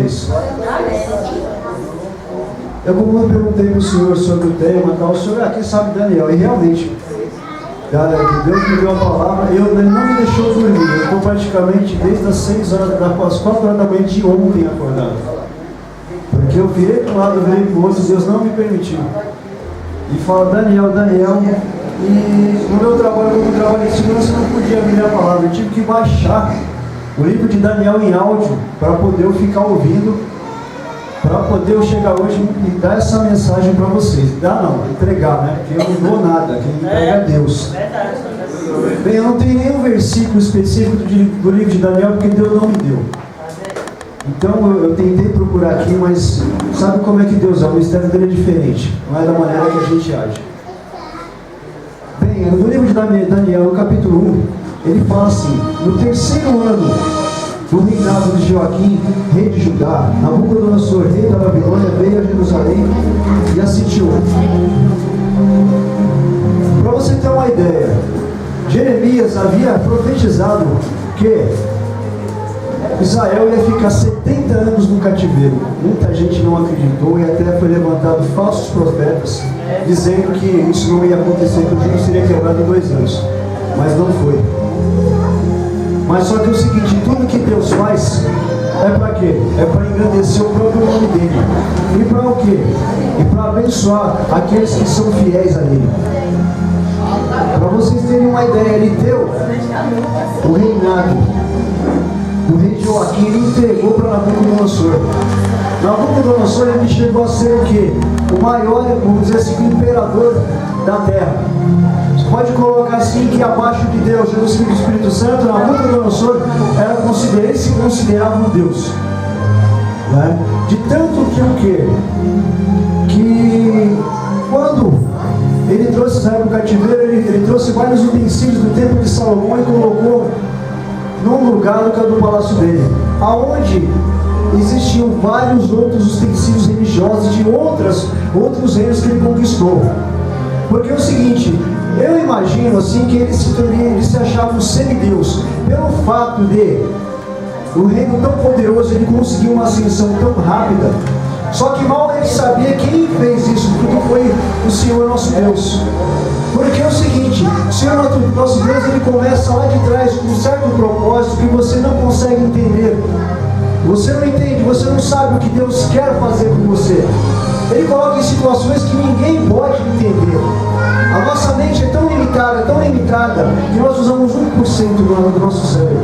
vez. Eu, como eu perguntei para o senhor sobre o tema, o senhor aqui sabe Daniel, e realmente, Deus me deu a palavra, ele não me deixou dormir. Eu estou praticamente desde as 4 horas da manhã de ontem acordado. Porque eu virei para um lado, virei para o outro, Deus não me permitiu. E fala, Daniel, e no meu trabalho, como trabalho de segurança, eu não podia vir a palavra. Eu tive que baixar o livro de Daniel em áudio para poder eu ficar ouvindo, para poder eu chegar hoje e dar essa mensagem para vocês. Dar não, entregar, né? Porque eu não dou nada, quem entrega é Deus. Bem, eu não tenho nenhum versículo específico do livro de Daniel, porque Deus não me deu. Então eu tentei procurar aqui, mas sabe como é que Deus é? O mistério dele é diferente, não é da maneira que a gente age. Bem, no livro de Daniel, no capítulo 1, ele fala assim: no terceiro ano do reinado de Joaquim, rei de Judá, Nabucodonosor, rei da Babilônia, veio a Jerusalém e a sitiou. Para você ter uma ideia, Jeremias havia profetizado que Israel ia ficar 70 anos no cativeiro. Muita gente não acreditou e até foi levantado falsos profetas dizendo que isso não ia acontecer, que o jugo seria quebrado em 2 anos. Mas não foi. Mas só que é o seguinte, tudo que Deus faz é para quê? É para engrandecer o próprio nome dele. E para o quê? E para abençoar aqueles que são fiéis a ele. Para vocês terem uma ideia, ele deu o reinado. O rei Joaquim, ele entregou para Nabucodonosor. Nabucodonosor, ele chegou a ser o quê? O maior, vamos dizer assim, o imperador da terra. Você pode colocar assim que abaixo de Deus, Jesus Cristo e Espírito Santo, Nabucodonosor ele se considerava um Deus. Né? De tanto que o quê? Que quando ele trouxe Israel do cativeiro, ele trouxe vários utensílios do templo de Salomão e colocou num lugar do palácio dele, aonde existiam vários outros utensílios religiosos de outros reinos que ele conquistou. Porque é o seguinte, eu imagino assim que ele se achava um semideus, pelo fato de o reino tão poderoso, ele conseguiu uma ascensão tão rápida. Só que mal ele sabia quem fez isso, porque foi o Senhor nosso Deus. Porque é o seguinte, o Senhor nosso Deus, ele começa lá de trás com um certo propósito que você não consegue entender. Você não entende, você não sabe o que Deus quer fazer com você. Ele coloca em situações que ninguém pode entender. A nossa mente é tão limitada, que nós usamos 1% do nosso cérebro.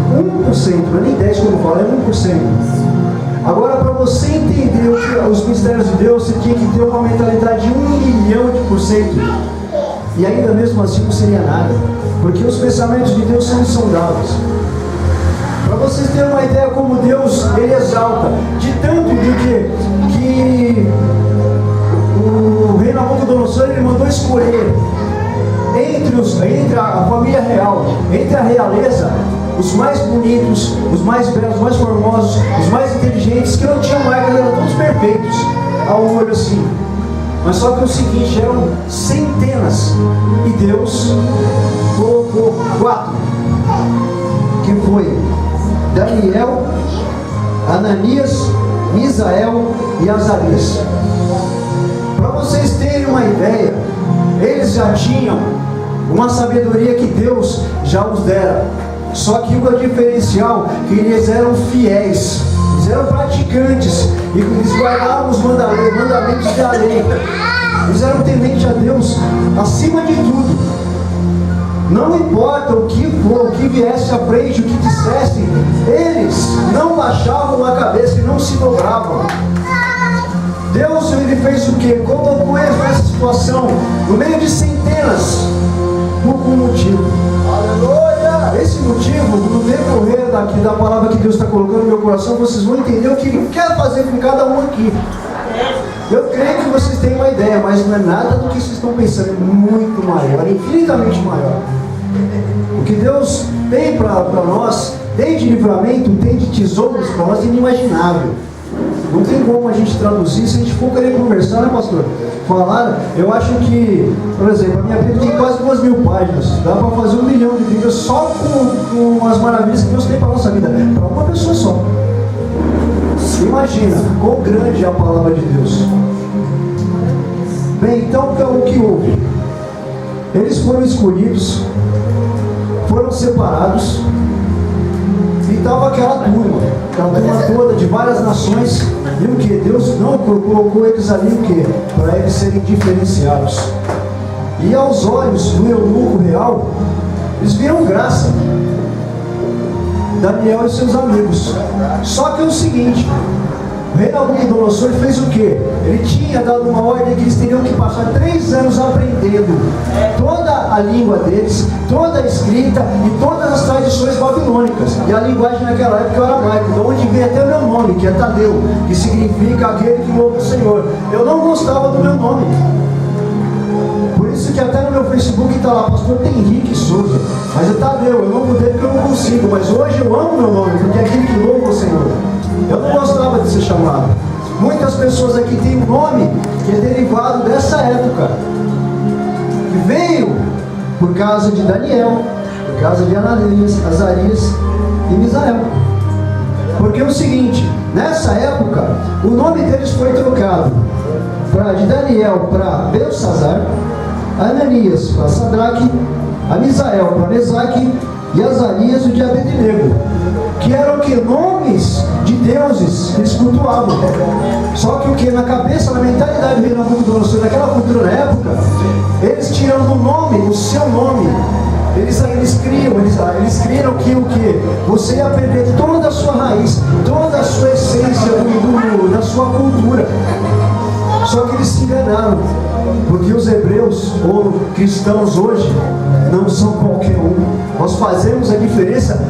1%, não é nem 10% como eu falo, é 1%. Agora, para você entender os mistérios de Deus, você tinha que ter uma mentalidade de 1.000.000%. E ainda mesmo assim não seria nada, porque os pensamentos de Deus são insondáveis. Para vocês terem uma ideia como Deus, ele exalta, de tanto de que o rei Nabucodonosor, ele mandou escolher entre a família real, entre a realeza, os mais bonitos, os mais belos, os mais formosos, os mais inteligentes, que não tinham marca, eram todos perfeitos ao olho assim. Mas só que é o seguinte, eram centenas, e Deus colocou 4, que foi Daniel, Ananias, Misael e Azarias. Para vocês terem uma ideia, eles já tinham uma sabedoria que Deus já os dera. Só que o diferencial é que eles eram fiéis, eles eram praticantes, e eles guardavam os mandamentos da lei. Eles eram tementes a Deus acima de tudo. Não importa o que for, o que viesse à frente, o que dissessem, eles não baixavam a cabeça e não se dobravam. Deus, ele fez o quê? Colocou eles nessa situação, no meio de centenas, por um motivo. Aleluia! Esse motivo, no decorrer da palavra que Deus está colocando no meu coração, vocês vão entender o que Ele quer fazer com cada um aqui. Eu creio que vocês têm uma ideia, mas não é nada do que vocês estão pensando, é muito maior, infinitamente maior. O que Deus tem para nós, tem de livramento, tem de tesouros para nós, é inimaginável. Não tem como a gente traduzir, se a gente for querer conversar, né, pastor? Falar, eu acho que, por exemplo, a minha Bíblia tem quase 2.000 páginas. Dá para fazer 1 milhão de Bíblias só com as maravilhas que Deus tem para a nossa vida. Para uma pessoa só. Imagina quão grande é a palavra de Deus. Bem, então o que houve? Eles foram escolhidos, foram separados, e estava aquela turma toda de várias nações, e o que? Deus não colocou eles ali o que? Para eles serem diferenciados. E aos olhos do eunuco real, eles viram graça. Daniel e seus amigos. Só que é o seguinte, o rei Nabucodonosor fez o quê? Ele tinha dado uma ordem que eles teriam que passar 3 anos aprendendo toda a língua deles, toda a escrita e todas as tradições babilônicas. E a linguagem naquela época era aramaico, de onde vem até o meu nome, que é Tadeu, que significa aquele que louva o Senhor. Eu não gostava do meu nome. Por isso que até no meu Facebook está lá, pastor Henrique Souza. Mas é Tadeu, eu não mudei porque eu não consigo. Mas hoje eu amo meu nome, porque é aquele que louva o Senhor. Eu não gostava de ser chamado. Muitas pessoas aqui têm um nome que é derivado dessa época, que veio por causa de Daniel, por causa de Ananias, Azarias e Misael. Porque é o seguinte, nessa época, o nome deles foi trocado de Daniel para Belsazar, Ananias para Sadraque, a Misael para Mesaque e Azarias o de Abednego, que eram que? Nomes de deuses que eles cultuavam. Só que o que? Na cabeça, na mentalidade do rei Nabucodonosor, naquela cultura na época, eles tinham no nome, o seu nome. Eles criam que o que? Você ia perder toda a sua raiz, toda a sua essência da sua cultura. Só que eles se enganaram, porque os hebreus ou cristãos hoje não são qualquer um. Nós fazemos a diferença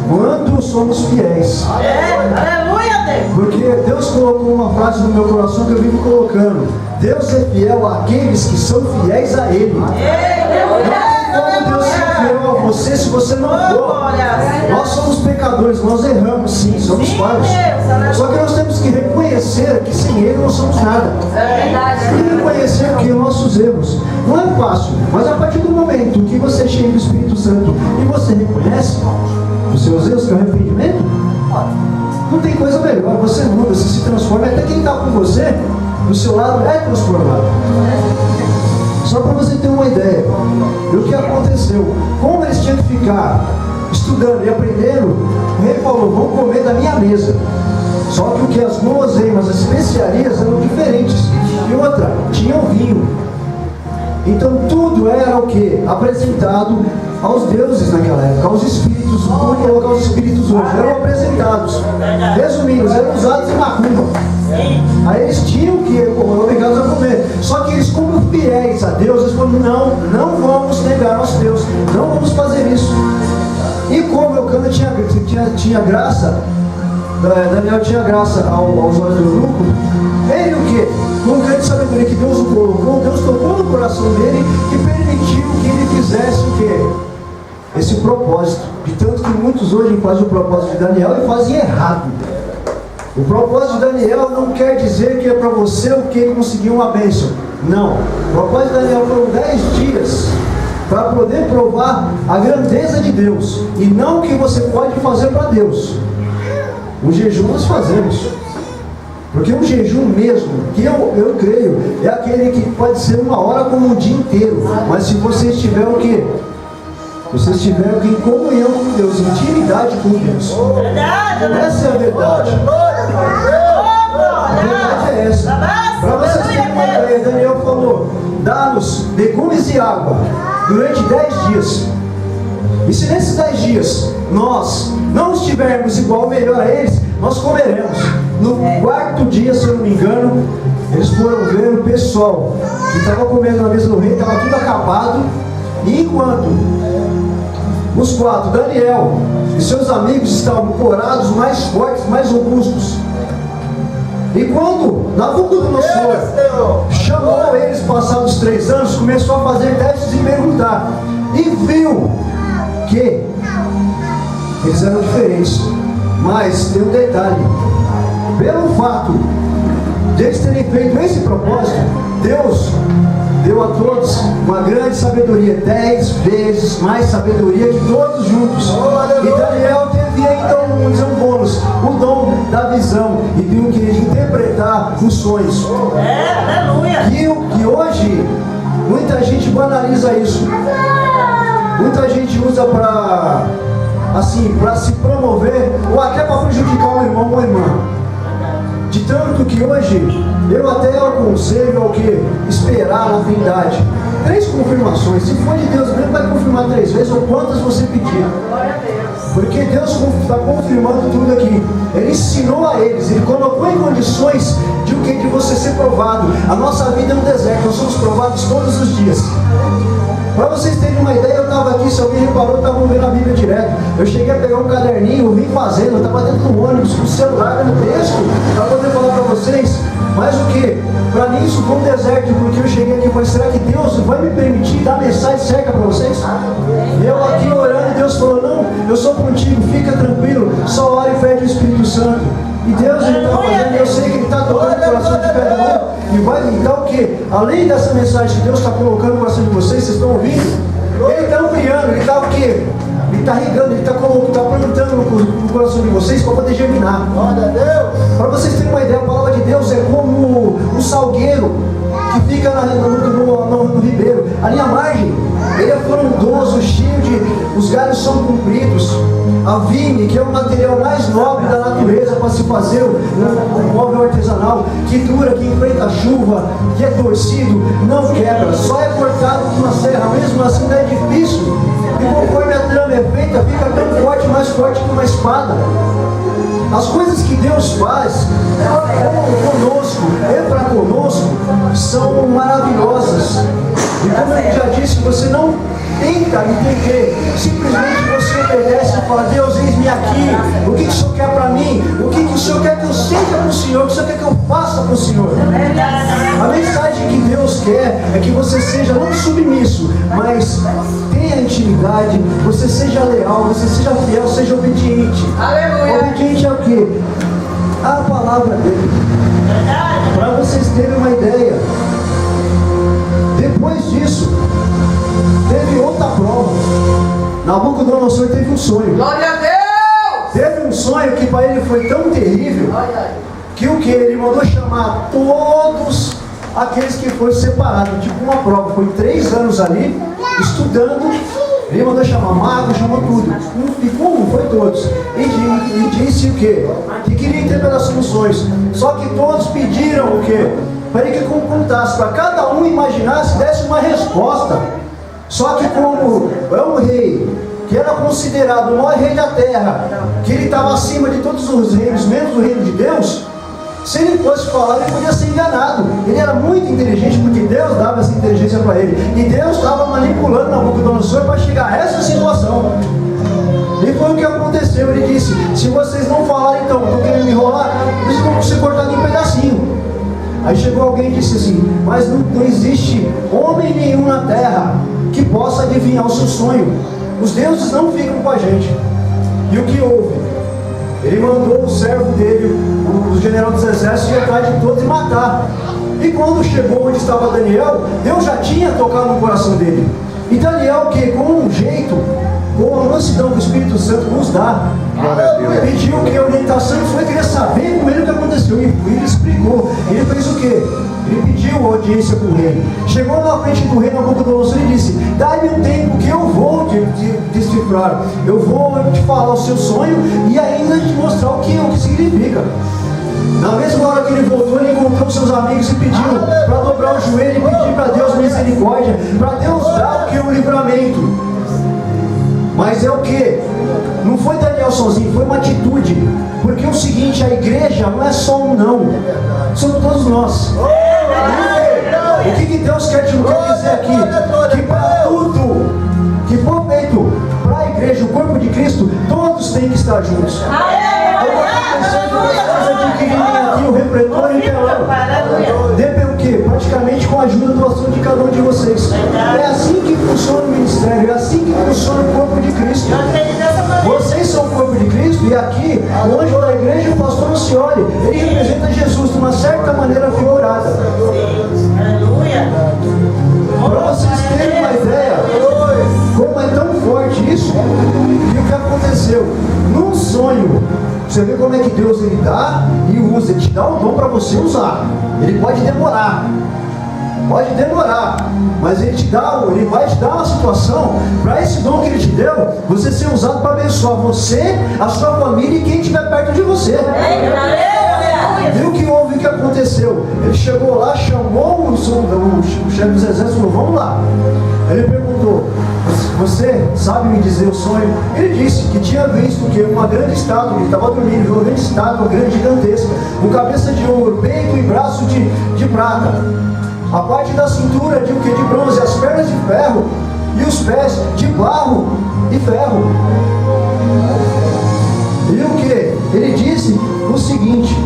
quando somos fiéis. Aleluia, Deus! Porque Deus colocou uma frase no meu coração que eu vivo colocando: Deus é fiel àqueles que são fiéis a Ele. Não tem como Deus ser fiel a você se você não for. Nós somos pecadores, nós erramos sim, somos falhos. Só que nós temos que reconhecer que sem Ele não somos nada. E reconhecer que nossos erros não é fácil, mas a partir do momento que você é cheio do Espírito Santo e você reconhece os seus erros, que é o arrependimento, não tem coisa melhor. Você muda, você se transforma, até quem está com você do seu lado é transformado. Só para você ter uma ideia do que aconteceu, como eles tinham que ficar estudando e aprendendo, o rei falou: vão comer da minha mesa. Só que o que? As guloseimas, as especiarias eram diferentes. E outra, tinham vinho. Então tudo era o que? Apresentado aos deuses naquela época, aos espíritos, como colocar os espíritos hoje, eram apresentados. Resumindo, eram usados em macumba. Aí eles tinham que ir obrigados a comer. Só que eles, como fiéis a Deus, eles falaram: não vamos negar nosso Deus, não vamos fazer isso. E como Eucana tinha graça, Daniel tinha graça aos olhos do eunuco, ele o que? Com grande sabedoria que Deus o colocou, Deus tocou no coração dele e permitiu que ele fizesse o que? Esse propósito. De tanto que muitos hoje fazem o propósito de Daniel e fazem errado. O propósito de Daniel não quer dizer que é para você o que? Conseguir uma bênção. Não. O propósito de Daniel foram 10 dias para poder provar a grandeza de Deus e não o que você pode fazer para Deus. O jejum nós fazemos, porque o jejum mesmo, que eu creio, é aquele que pode ser 1 hora como um dia inteiro, mas se você estiver o quê? Você estiver em comunhão com Deus, em intimidade com Deus. Essa é a verdade. A verdade é essa. Para vocês terem uma ideia, Daniel falou: dá-nos legumes e água durante 10 dias. E se nesses 10 dias nós não estivermos igual, melhor a eles, nós comeremos. No 4º dia, se eu não me engano, eles foram ver o pessoal que estava comendo na mesa do rei, estava tudo acabado. E enquanto os 4, Daniel e seus amigos, estavam corados, mais fortes, mais robustos. E quando Nabucodonosor chamou eles passados 3 anos, começou a fazer testes e perguntar, e viu que eles eram diferentes. Mas tem um detalhe: pelo fato de eles terem feito esse propósito, Deus deu a todos uma grande sabedoria, 10 vezes mais sabedoria que todos juntos. E Daniel teve ainda um bônus, o dom da visão e de interpretar os sonhos. Aleluia. E hoje, muita gente banaliza isso. Muita gente usa para se promover ou até para prejudicar um irmão ou uma irmã. De tanto que hoje eu até aconselho ao que? Esperar na Trindade. 3 confirmações. Se for de Deus mesmo, vai confirmar 3 vezes ou quantas você pedir. Glória a Deus. Porque Deus está confirmando tudo aqui. Ele ensinou a eles, Ele colocou em condições de você ser provado. A nossa vida é um deserto, nós somos provados todos os dias. Para vocês terem uma ideia, eu estava aqui, se alguém reparou, eu estava vendo a Bíblia direto. Eu cheguei a pegar um caderninho, vim fazendo, eu estava dentro do ônibus, com o celular, no texto, para poder falar para vocês. Mas o que? Para mim isso foi um deserto, porque eu cheguei aqui e falei, será que Deus vai me permitir dar mensagem certa para vocês? E eu aqui orando, Deus falou, não, eu sou contigo, fica tranquilo, só ora e pede o Espírito Santo. E Deus Ele está fazendo, eu sei que Ele está tocando o coração de cada um. E vai então o que? Além dessa mensagem que Deus está colocando no coração de vocês estão ouvindo? Ele está ampliando, Ele está o quê? Ele está regando, Ele está plantando no coração de vocês para poder germinar. Para vocês terem uma ideia, a palavra de Deus é como um salgueiro que fica no ribeiro. Ali à margem, ele é frondoso, cheio de... Os galhos são compridos. A vigne, que é o material mais nobre da natureza para se fazer um móvel artesanal, que dura, que enfrenta a chuva, que é torcido, não quebra, só é cortado com uma serra, mesmo assim não é difícil. E conforme a trama é feita, fica tão forte, mais forte que uma espada. As coisas que Deus faz conosco e para conosco são maravilhosas. E como eu já disse, você não tenta entender, simplesmente você obedece e fala, Deus, eis-me aqui, o que o Senhor quer para mim? O que o Senhor quer que eu seja para o Senhor? O que o Senhor quer que eu faça para o Senhor? A mensagem que Deus quer é que você seja não submisso, mas tenha intimidade, você seja leal, você seja fiel, seja obediente. Aleluia. Obediente ao quê? A palavra dele. Para vocês terem uma ideia, depois disso, teve outra prova. Nabucodonosor teve um sonho. Glória a Deus. Teve um sonho que para ele foi tão terrível que o que? Ele mandou chamar todos aqueles que foram separados, tipo uma prova. Foi 3 anos ali, estudando. Ele mandou chamar magos, chamou tudo. Não ficou um, foi todos. E disse o quê? Que queria interpretação dos sonhos. Só que todos pediram o quê? Para ele que contasse, para cada um imaginasse, desse uma resposta. Só que como é um rei, que era considerado o maior rei da terra, que ele estava acima de todos os reinos, menos o reino de Deus, se ele fosse falar, ele podia ser enganado. Ele era muito inteligente, porque Deus dava essa inteligência para ele. E Deus estava manipulando Nabucodonosor para chegar a essa situação. E foi o que aconteceu. Ele disse, se vocês não falarem então, estão querendo me enrolar, eles vão ser cortados em pedacinho. Aí chegou alguém e disse assim, mas não existe homem nenhum na terra que possa adivinhar o seu sonho. Os deuses não ficam com a gente. E o que houve? Ele mandou o servo dele, o general dos exércitos, ir atrás de todos e matar. E quando chegou onde estava Daniel, Deus já tinha tocado no coração dele. E Daniel, que com um jeito, com a mansidão que o Espírito Santo nos dá, pediu que a orientação foi querer saber com ele o que aconteceu. E ele explicou. Ele fez o quê? Ele pediu audiência com o rei. Chegou na frente do rei Nabucodonosor e disse, dá-me um tempo que eu vou te decifrar. Eu vou te falar o seu sonho e ainda te mostrar o que significa. Na mesma hora que ele voltou, ele encontrou seus amigos e pediu para dobrar o joelho e pedir para Deus misericórdia, para Deus dar o que? O livramento. Mas é o que? Não foi Daniel sozinho, foi uma atitude. Porque é o seguinte, a igreja não é só um não, somos todos nós. O que Deus quer dizer aqui? Que para tudo que for feito para a igreja, o corpo de Cristo, todos têm que estar juntos. Aqui o refletor e o telão. O quê? Praticamente com a ajuda do ação de cada um de vocês. É assim que funciona o ministério, é assim que funciona o corpo de Cristo. Vocês são o corpo de Cristo e aqui, o anjo da igreja, o pastor não se olhe. Ele representa Jesus de uma certa maneira figurada. Aleluia. Ele dá e usa, Ele te dá o dom para você usar. Ele pode demorar, mas Ele vai te dar uma situação para esse dom que Ele te deu, você ser usado para abençoar você, a sua família e quem estiver perto de você. Viu que houve, o que aconteceu? Ele chegou lá, chamou o chefe dos exércitos e falou: vamos lá. Ele perguntou: você sabe me dizer o sonho? Ele disse que tinha visto que uma grande estátua, ele estava dormindo, viu uma grande estátua, grande, gigantesca, com cabeça de ouro, peito e braço de prata, a parte da cintura de bronze, as pernas de ferro e os pés de barro e ferro. E o que? Ele disse o seguinte: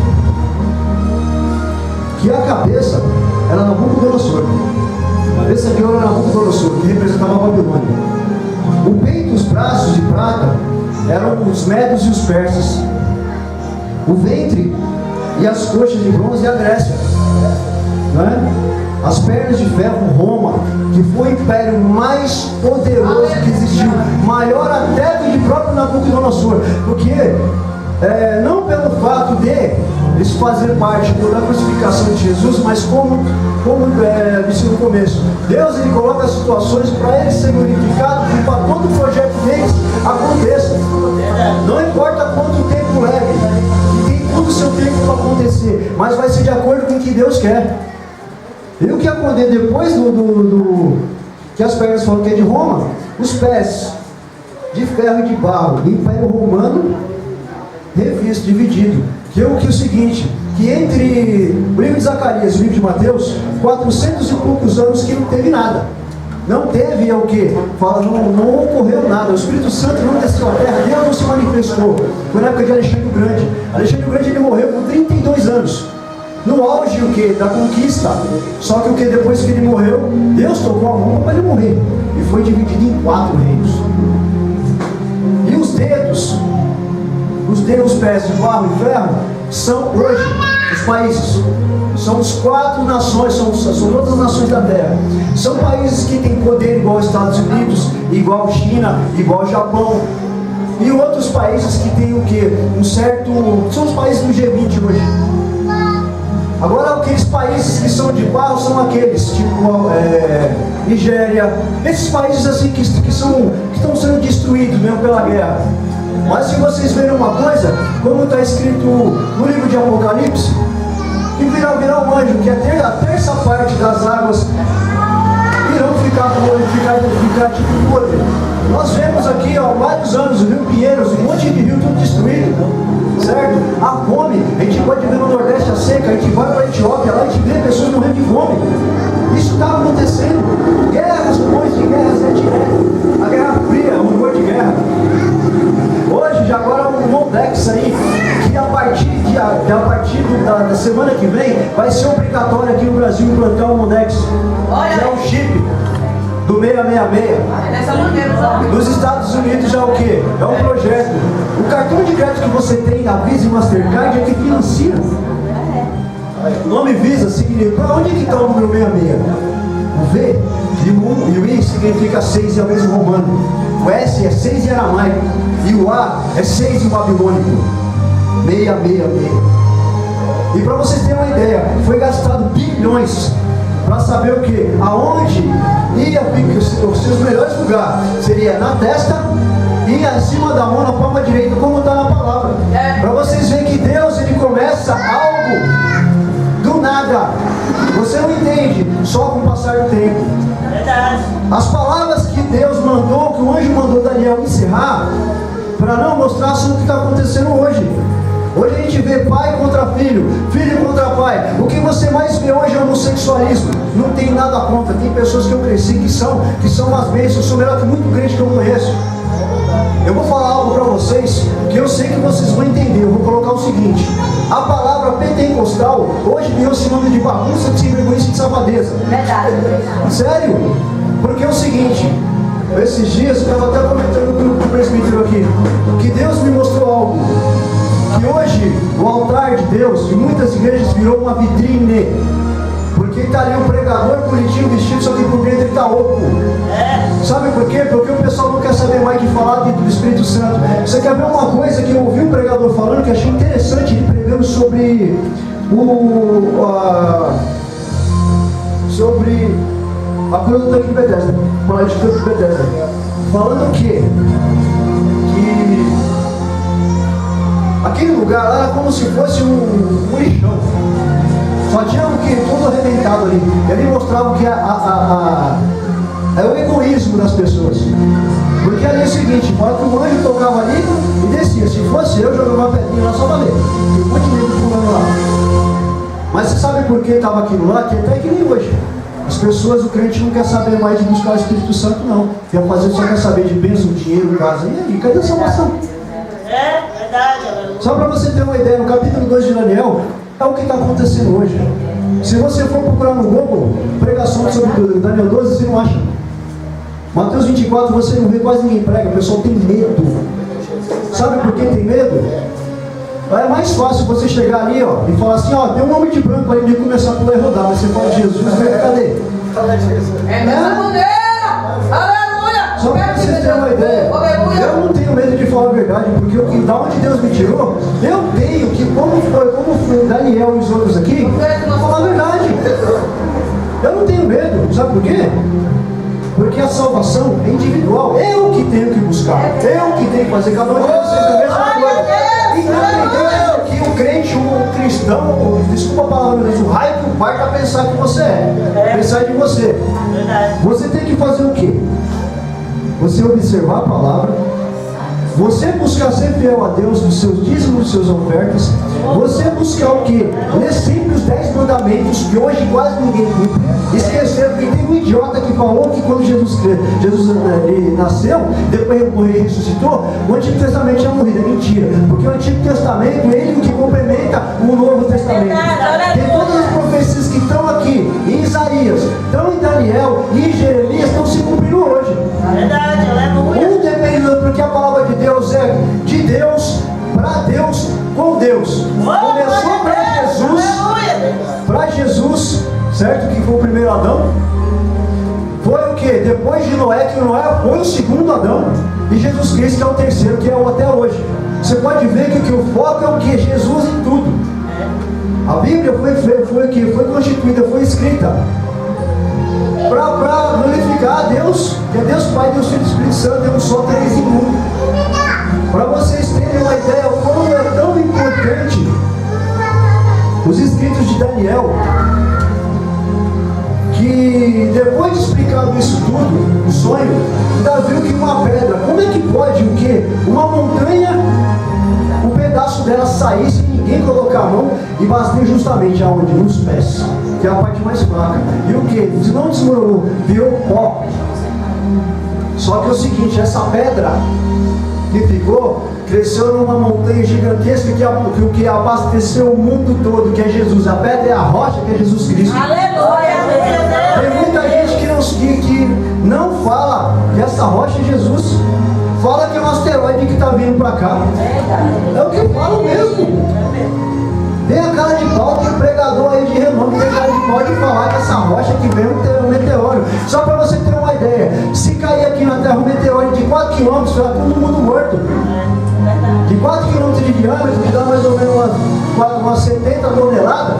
que a cabeça era Nabucodonosor. A cabeça de ouro era Nabucodonosor, que representava a Babilônia. O peito e os braços de prata eram os medos e os persas. O ventre e as coxas de bronze a Grécia. Não é? As pernas de ferro, Roma, que foi o império mais poderoso que existiu, maior até do que o próprio Nabucodonosor, porque não pelo fato de eles fazerem parte da crucificação de Jesus, mas como disse no começo, Deus ele coloca situações para eles serem glorificados e para todo o projeto deles aconteça. Não importa quanto tempo leve, e tem todo o seu tempo para acontecer, mas vai ser de acordo com o que Deus quer. E o que aconteceu depois que as pernas foram que é de Roma, os pés de ferro e de barro, do Império Romano revisto, dividido. Que é o seguinte, que entre o livro de Zacarias e o livro de Mateus, 400 e poucos anos que não teve nada. Não teve é o que? Fala, não ocorreu nada. O Espírito Santo não desceu à terra, Deus não se manifestou. Foi na época de Alexandre o Grande. Alexandre o Grande ele morreu com 32 anos. No auge o que? Da conquista. Só que o que? Depois que ele morreu, Deus tocou a mão para ele morrer. E foi dividido em 4 reinos. E os dedos, os pés de barro e ferro, são hoje os países. São as 4 nações, são todas as nações da terra. São países que têm poder igual aos Estados Unidos, igual a China, igual ao Japão. E outros países que têm o que? São os países do G20 hoje. Agora, aqueles países que são de barro são aqueles, tipo Nigéria, esses países assim que estão sendo destruídos mesmo pela guerra. Mas se vocês verem uma coisa, como está escrito no livro de Apocalipse, que virá um anjo, que a terça parte das águas irão ficar tipo podre. Nós vemos aqui há vários anos o Rio Pinheiros, um monte de rio tudo destruído, certo? A fome, a gente pode ver no Nordeste a seca, a gente vai para a Etiópia, lá a gente vê pessoas morrendo de fome. Isso está acontecendo. Guerras, depois de guerras, é direto. A Guerra Fria, o rumor de guerra. Hoje, já agora um Mondex aí, que a partir da semana que vem, vai ser obrigatório aqui no Brasil implantar um Mondex, que é um chip do 666. Nos Estados Unidos já é o que? É um projeto. O cartão de crédito que você tem, a Visa e Mastercard, é que financia. O nome Visa significa, onde é que está o número 66? O V e o I significa 6 é o mesmo romano. O S é 6 em aramaico. E o A é 6 em babilônico. 666. E para vocês terem uma ideia, foi gastado bilhões para saber o que? Aonde ia os seus melhores lugares. Seria na testa e acima da mão, na palma direita, como está na palavra. Para vocês verem que Deus ele começa algo do nada. Você não entende só com o passar do tempo. As palavras que Deus mandou, que o anjo mandou Daniel encerrar, para não mostrar sobre o que está acontecendo hoje. Hoje a gente vê pai contra filho, filho contra pai. O que você mais vê hoje é homossexualismo. Não tem nada contra. Tem pessoas que eu cresci que são umas bênçãos. Eu sou melhor que muito crente que eu conheço. Eu vou falar algo para vocês que eu sei que vocês vão entender. Eu vou colocar o seguinte: a palavra pentecostal hoje deu esse nome de bagunça, de sem vergonha e de safadeza. Verdade. Sério? Porque é o seguinte, esses dias eu estava até comentando com o presbítero aqui, que Deus me mostrou algo. Que hoje o altar de Deus em muitas igrejas virou uma vitrine. Porque está ali um pregador bonitinho vestido, só que por dentro ele está oco. Sabe por quê? Porque o pessoal não quer saber mais de falar do Espírito Santo. Você quer ver uma coisa que eu ouvi um pregador falando que achei interessante, ele pregando sobre sobre a cura do tanque de Bethesda, falar de tanque de Bethesda, falando o quê? Que aquele lugar lá era como se fosse um lixão, só tinha o que? Tudo arrebentado ali. Ele mostrava que é o egoísmo das pessoas, porque ali é o seguinte, fala que o anjo tocava ali e descia. Se fosse eu, jogava uma pedrinha lá só pra ver, tem um monte de nego pulando lá. Mas você sabe por que estava aquilo lá? Que até que nem hoje as pessoas, o crente não quer saber mais de buscar o Espírito Santo, não. Quer fazer, só quer saber de bênção, dinheiro, casa. E aí, cadê a salvação? É verdade. Só para você ter uma ideia, no capítulo 2 de Daniel, é o que está acontecendo hoje. Se você for procurar no Google, pregação sobre Daniel 12, você não acha. Mateus 24, você não vê, quase ninguém prega, o pessoal tem medo. Sabe por que tem medo? É mais fácil você chegar ali, ó, e falar assim, ó, tem um homem de branco aí, de começar a pular e rodar, mas você fala Jesus, cadê? É dessa maneira! Aleluia! Só para vocês terem uma ideia, eu não tenho medo de falar a verdade, porque da onde Deus me tirou, eu tenho que, como foi Daniel e os outros aqui, falar a verdade. Eu não tenho medo, sabe por quê? Porque a salvação é individual, eu que tenho que buscar, eu que tenho que fazer, cada um de vocês é a mesma coisa. Independente do que o crente, o cristão, desculpa a palavra, mas o raio que o pai está pensar que você é, pensar de você. Você tem que fazer o quê? Você observar a palavra, você buscar ser fiel a Deus nos seus dízimos, nos seus ofertas, você buscar o quê? Ler sempre os 10 mandamentos, que hoje quase ninguém cumpre. Esqueceram que tem um idiota que falou que quando Jesus ele nasceu, depois morreu e ressuscitou, o Antigo Testamento tinha morrido. É mentira, porque o Antigo Testamento, ele que complementa o Novo Testamento. Tem todas as profecias que estão aqui em Isaías, estão em Daniel e em Jeremias, estão se cumprindo hoje. Verdade, aleluia. Um depende, porque a palavra de Deus é de Deus, para Deus, com Deus. Começou para Jesus, certo? Que foi o primeiro Adão. Foi o que? Depois de Noé, que Noé foi o segundo Adão. E Jesus Cristo que é o terceiro, que é o até hoje. Você pode ver que o foco é o que? Jesus em tudo. A Bíblia foi constituída, foi escrita para glorificar a Deus, que é Deus Pai, Deus Filho e Espírito Santo, Deus só, três em um. Para vocês terem uma ideia como é tão importante os escritos de Daniel, que depois de explicado isso tudo, o sonho, ainda viu que uma pedra, como é que pode o quê? Uma montanha, um pedaço dela sair sem ninguém colocar a mão e bater justamente aonde? Nos pés, que é a parte mais fraca. E o quê? Não desmoronou, virou pó. Só que é o seguinte, essa pedra que ficou, cresceu numa montanha gigantesca que abasteceu o mundo todo, que é Jesus. A pedra é a rocha, que é Jesus Cristo. Aleluia! Tem muita gente que não fala que essa rocha é Jesus. Fala que é um asteroide que está vindo para cá. É o que eu falo mesmo. Tem a cara de pau, tem pregador aí de renome, tem a cara de pau de falar que essa rocha que vem é um meteoro. Só para você ter uma ideia, se cair aqui na Terra um meteoro de 4 km, será todo mundo morto. De 4 km de diâmetro, que dá mais ou menos umas 70 toneladas,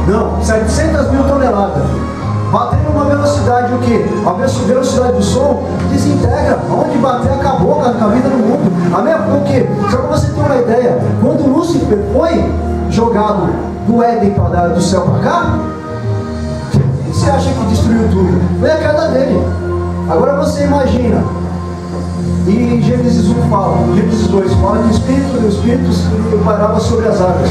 não, 700 mil toneladas. Batendo uma velocidade, o quê? A velocidade do som desintegra. Onde bater, acabou com a vida no mundo. A mesma, o quê? Só para você ter uma ideia, quando Lúcifer foi jogado do Éden do céu para cá, o que você acha que destruiu tudo? Foi a queda dele. Agora você imagina, e Gênesis 1 fala, Gênesis 2 fala que o Espírito parava sobre as águas.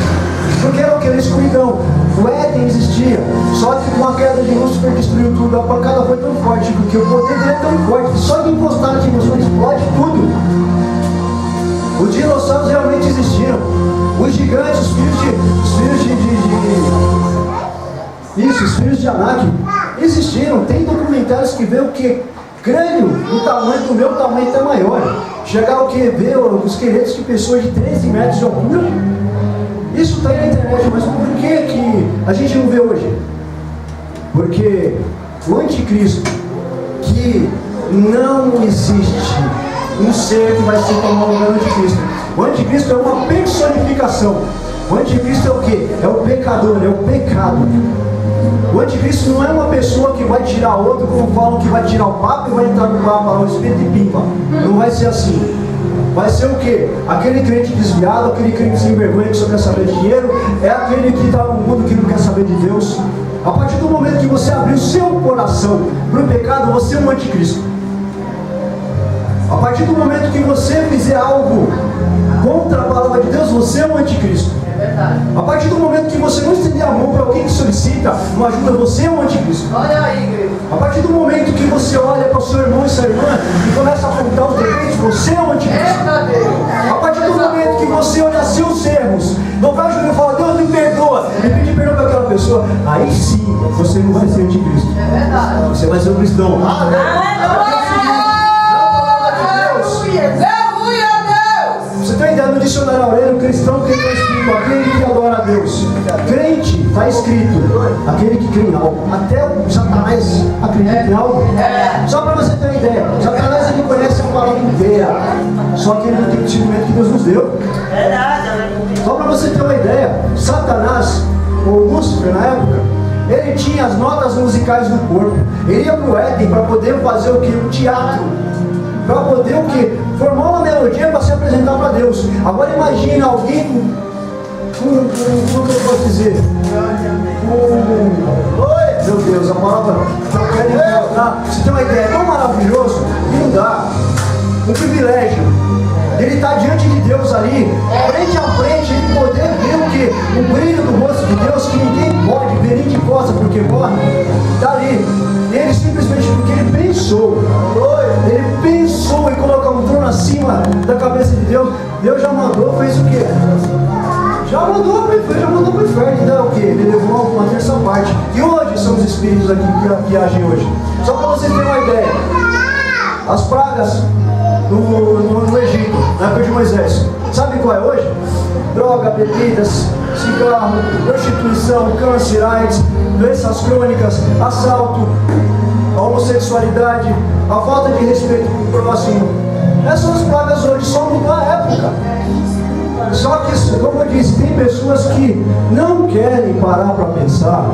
Porque era o que? Era escuridão. O Éden existia, só que com a queda de Lúcifer destruiu tudo. A pancada foi tão forte, porque o poder dele é tão forte que só de encostar na dimensão explode tudo. Os dinossauros realmente existiram. Os gigantes, os filhos de Anak existiram. Tem documentários que vê o que? Crânio, o tamanho do meu tamanho até maior. Chegar o que? Ver os esqueletos de pessoas de 13 metros de altura. Isso está aí na internet, mas por que a gente não vê hoje? Porque o anticristo, que não existe um ser que vai se tomar o lugar do anticristo. O anticristo é uma personificação. O anticristo é o quê? É o pecador, é o pecado. O anticristo não é uma pessoa que vai tirar outro, como falam que vai tirar o Papa e vai entrar no Papa lá, o espírito e pimba. Não vai ser assim. Vai ser o quê? Aquele crente desviado, aquele crente sem vergonha que só quer saber de dinheiro, é aquele que está no mundo que não quer saber de Deus. A partir do momento que você abrir o seu coração para o pecado, você é um anticristo. A partir do momento que você fizer algo contra a palavra de Deus, você é um anticristo. A partir do momento que você não estender a mão para alguém que solicita uma ajuda, você é um anticristo. Olha aí, igreja. A partir do momento que você olha para o seu irmão e sua irmã e começa a apontar os defeitos, você é um anticristo. A partir do momento que você olha seus erros, não vai e fala, Deus me perdoa, e pedir perdão para aquela pessoa, aí sim você não vai ser anticristo. É verdade. Você vai ser um cristão. Você tem ideia, no dicionário Aurélio, cristão que está escrito, aquele que adora a Deus. Crente, está escrito, aquele que crê em algo. Até o Satanás acredita em algo. Só para você ter uma ideia, Satanás ele conhece a palavra inteira, só que ele não tem o discernimento que Deus nos deu. Só para você ter uma ideia, Satanás, ou Lúcifer na época, ele tinha as notas musicais do corpo. Ele ia para o Éden para poder fazer o que? Um teatro. Para poder o quê? Formar uma melodia para se apresentar para Deus. Agora imagine alguém como que eu posso dizer? Oi, meu Deus, a palavra que eu quero encontrar. Você tem uma ideia, é tão maravilhoso que não dá. Um privilégio. Ele está diante de Deus ali, frente a frente, ele poder ver o quê? O brilho do rosto de Deus, que ninguém pode ver nem de costa porque morre. Está ali. Ele simplesmente, porque ele pensou em colocar um trono acima da cabeça de Deus. Deus já mandou, fez o quê? Já mandou para o inferno. Então o quê? Ele levou uma terça parte. E hoje são os espíritos aqui que agem hoje. Só para vocês terem uma ideia. As pragas no Egito, na época de Moisés. Sabe qual é hoje? Droga, bebidas, cigarro, prostituição, câncer, AIDS, doenças crônicas, assalto, a homossexualidade, a falta de respeito com o próximo. Essas são as pragas hoje, só mudou a época. Só que, como eu disse, tem pessoas que não querem parar para pensar,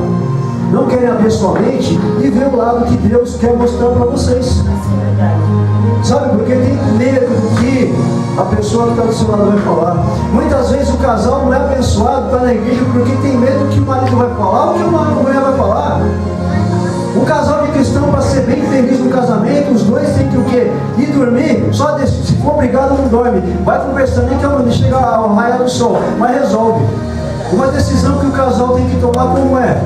não querem abrir sua mente e ver o lado que Deus quer mostrar para vocês. Sabe, porque tem medo do que a pessoa que está do seu lado vai falar. Muitas vezes o casal não é abençoado, está na igreja porque tem medo do que o marido vai falar, o que a mulher vai falar. Um casal de cristão, para ser bem feliz no casamento, os dois têm que o quê? Ir dormir, só se for obrigado não dorme. Vai conversando, nem que a chega ao raiar do sol, mas resolve. Uma decisão que o casal tem que tomar como é?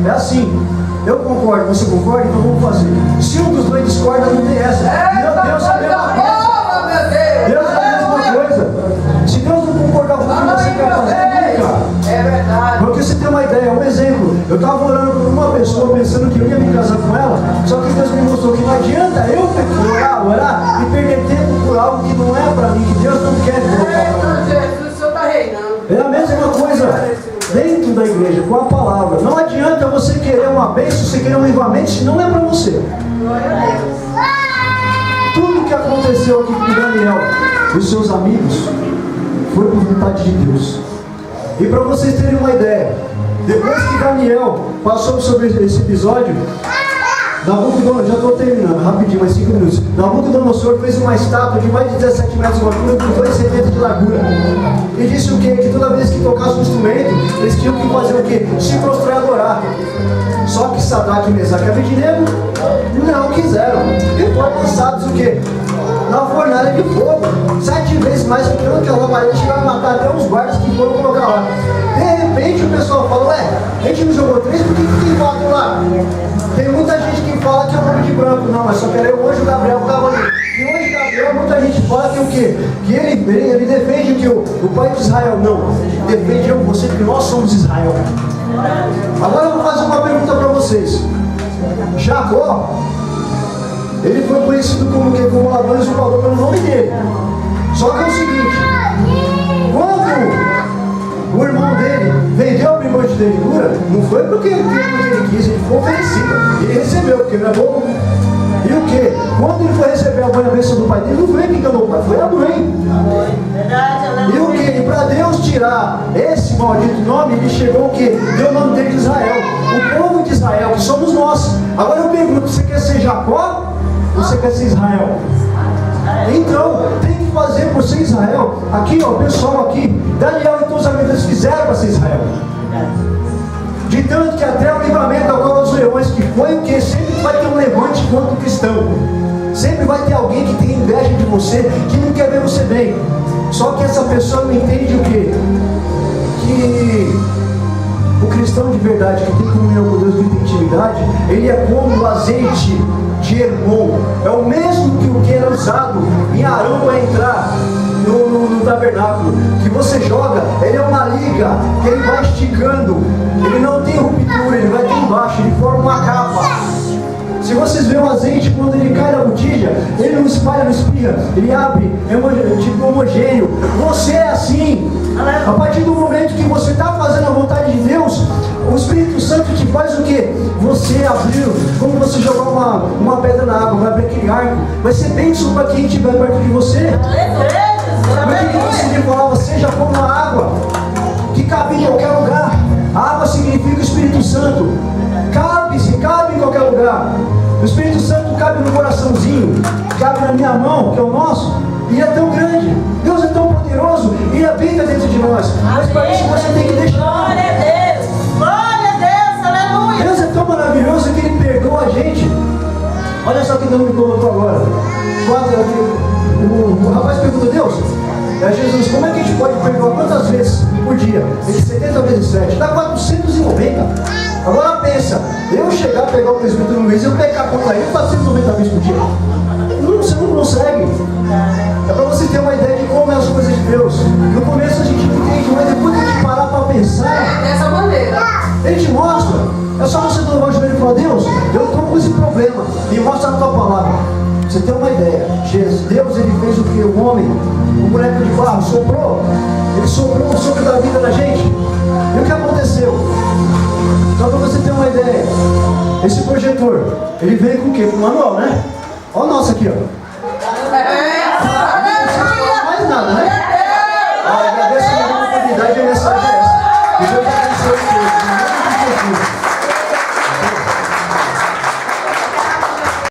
É assim. Eu concordo, você concorda? Então vamos fazer. Se um dos dois discorda, não tem essa. Deus é a mesma coisa. Deus é a mesma coisa. Se Deus não concordar com o que você quer fazer, nunca. É verdade. Porque você tem uma ideia, um exemplo. Eu estava orando por uma pessoa pensando que eu ia me casar com ela, só que Deus me mostrou que não adianta eu orar e perder tempo por algo que não é para mim, que Deus não quer colocar. Jesus, o Senhor está reinando. É a mesma coisa dentro da igreja, com a palavra. Não adianta você querer uma bênção, você querer um livramento, se não é para você. Tudo que aconteceu aqui com Daniel e os seus amigos foi por vontade de Deus. E para vocês terem uma ideia, depois que Daniel passou sobre esse episódio, Nabucodonosor, já estou terminando, rapidinho, mais 5 minutos. Nabucodonosor fez uma estátua de mais de 17 metros de altura com 2,70 de largura. E disse o quê? Que toda vez que tocasse um instrumento, eles tinham que fazer o quê? Se prostrar e adorar. Só que Sadraque, Mesaque e Abednego não quiseram. E foram lançados o quê? Na fornalha de fogo. 7 vezes mais que aquela parede, chegaram a matar até os guardas que foram colocar lá. De repente o pessoal falou, ué, a gente não jogou 3, por que tem 4 lá? Tem muita gente que fala que é o homem de branco, não, mas só que era o anjo Gabriel que estava ali. E o anjo Gabriel, muita gente fala que o quê? Que ele defende que o pai de Israel, não. Defende eu, você, que nós somos Israel. Agora eu vou fazer uma pergunta para vocês. Jacó, ele foi conhecido como que? Como ladrão e usurpador pelo nome dele. Só que é o seguinte, quando o irmão dele vendeu o bigode de dentadura, não foi porque ele quis, ele foi oferecido. Ele recebeu, porque ele não é bom. E o que? Quando ele foi receber a boa bênção do pai dele, não foi quem enganou o pai, foi a mãe. Verdade, aleluia. E o que? E para Deus tirar esse maldito nome, ele chegou o que? Deu o nome dele de Israel. O povo de Israel, que somos nós. Agora eu pergunto, você quer ser Jacó ou você quer ser Israel? Então, tem que fazer por ser Israel. Aqui, ó, o pessoal aqui, Daniel e todos os amigos fizeram para ser Israel. De tanto que até o livramento da cova dos leões, que foi o que? Sempre vai ter um levante contra o cristão. Sempre vai ter alguém que tem inveja de você, que não quer ver você bem. Só que essa pessoa não entende o quê? Que o cristão de verdade, que tem comunhão com Deus, que tem intimidade, ele é como o azeite de Hermon. É o mesmo que o que era usado em Arão para entrar no tabernáculo. Que você joga, ele é uma liga, que ele vai esticando. Ele não tem ruptura, ele vai ter embaixo, ele forma uma capa. Se vocês veem o azeite, quando ele cai na botija, ele não espalha, não espirra, ele abre, é tipo homogêneo. Você é assim. A partir do momento que você está fazendo a vontade de Deus, o Espírito Santo te faz o quê? Você abriu, como você jogar uma pedra na água, vai abrir aquele arco, vai ser bênção para quem estiver perto de você. Porque você falava, seja como a água, que cabe em qualquer lugar. A água significa o Espírito Santo. Cabe em qualquer lugar. O Espírito Santo cabe no coraçãozinho, cabe na minha mão, que é o nosso, e é tão grande. Deus é tão poderoso, e habita dentro de nós. Mas para isso você tem que deixar. Glória a Deus. Glória a Deus. Aleluia. Deus é tão maravilhoso que Ele perdoa a gente. Olha só que Deus me colocou agora. O rapaz pergunta, Deus, Jesus, como é que a gente pode perdoar quantas vezes por dia? Ele 70 vezes 7, dá 490. Agora pensa, eu chegar a pegar o presbítero Luiz e eu pecar contra ele 490 vezes por dia. Não, você não consegue. É para você ter uma ideia de como é as coisas de Deus. No começo a gente não entende, mas depois que a gente parar para pensar, Dessa maneira. Ele te mostra. É só você levar o joelho e falar, Deus, eu estou com esse problema. Me mostra a tua palavra. Você tem uma ideia. Deus, ele fez o que? O homem, o boneco de barro, soprou. Ele soprou o sopro da vida na gente. E o que aconteceu? Só para você ter uma ideia. Esse projetor, ele veio com o quê? Com o manual, né? Olha o nosso aqui, ó.